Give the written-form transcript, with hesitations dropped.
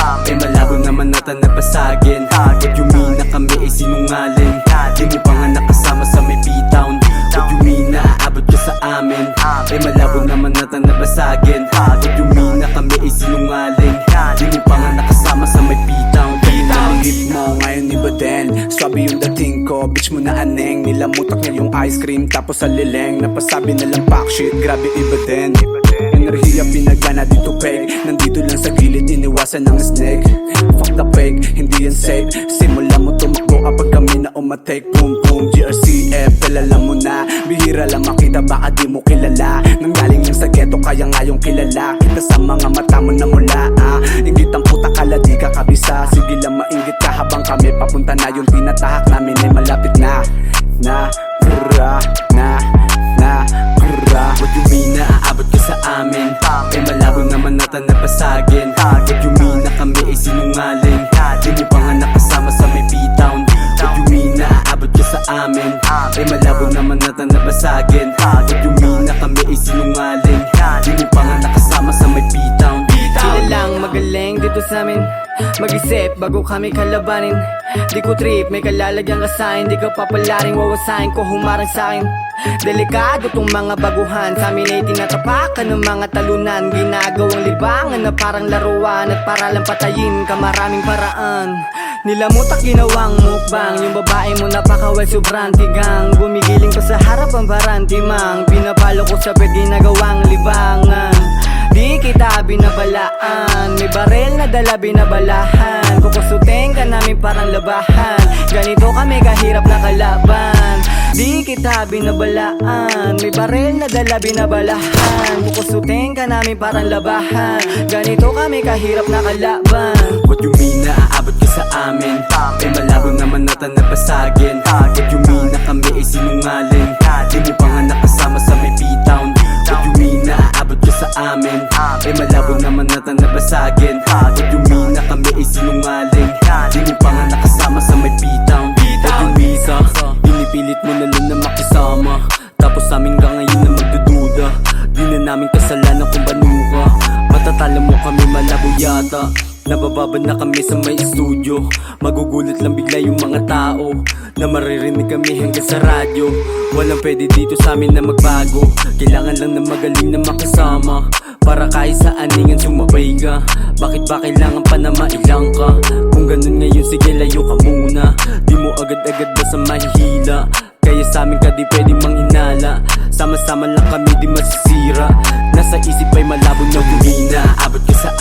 Ay malabo naman natin nabasagin. What you mean na kami ay sinungaling? Di mo pa nga nakasama sa may P-Town. What you mean na aabot ka sa amin? Ay malabo naman natin nabasagin. What you mean na kami ay sinungaling? Di mo pa nga nakasama sa may P-Town. Hit mo ngayon iba din, swabe yung dating ko. Bitch mo na aneng, nilamutak niya yung ice cream tapos sa lileng, napasabi na lang pack shit, grabe iba din. Enerhiya pinagana dito peg, nandito lang sa gilid, iniwasan ng snake. Fuck the fake, hindi yan safe. Simula mo tumakbo kapag kami na umatek. Boom boom, GRCF, kilala mo na. Bihira lang makita, baka di mo kilala. Nanggaling lang sa ghetto, kaya nga yung kilala. Kita sa mga mata mo na mula Ingit ang puta kala di ka kabisa. Sige lang mainggit ka habang kami papunta na. Yung tinatahak namin ay malapit na. Grrra. What you mean na aabot ka sa amin? Ay malabo naman natin nabasagin. What you mean na kami ay sinungaling? Di mo pa nga nakasama sa may P-Town. What you mean na aabot ka sa amin? Ay malabo naman natin nabasagin. What you mean na kami ay sinungaling? Di mo pa nga nakasama sa may P-Town. Sila lang magaling dito sa amin, mag-isip bago kami kalabanin. Di ko trip, may kalalagyan ka sa'kin. Di ka papalaring wawasahin ko humarang sa'kin. Delikado tong mga baguhan, sa amin ay tinatapakan ng mga talunan. Ginagawang libangan na parang laruan, at para lang patayin ka maraming paraan. Nilamutak ginawang mukbang, yung babae mo napakawal sobrang tigang. Gumigiling pa sa harap ang barantimang, pinapalo ko sa bed ginagawang libangan. Di kita binabalaan, may barel na dala binabalahan. Kukusutin ka namin parang labahan, ganito kami kahirap na kalaban. Di kita binabalaan, may barel na dala binabalahan. Kukusutin ka namin parang labahan, ganito kami kahirap na kalaban. What you mean na aabot ka sa amin? Ay malabo naman natin nabasagin. What you mean na kami ay sinungaling? Di mo pa nga nakasama sa may P-Town. What you mean na aabot ka sa amin? Ay malabo naman natin nabasagin. What you mean na kami ay sinungaling? Di mo pa nga nakasama sa may P-Town. What you mean sa pinipilit mo na lang na makisama, tapos amin ka ngayon na magdududa. Di na namin kasalanan kung banuka. Matatala mo kami malabo yata. Nabababad na kami sa may studio. Magugulat lang bigla yung mga tao na maririnig kami hanggang sa radyo. Walang pwede dito sa amin na magbago. Kailangan lang na magaling na makasama, para kahit sa aningan sumabay ka. Bakit ba kailangan pa na mailang ka? Kung ganun ngayon sige layo ka muna. Di mo agad-agad basta mahihila, kaya sa amin ka di pwedeng manghinala. Sama-sama lang kami di masisira. Nasa isip ay malabo na hindi na aabot ka sa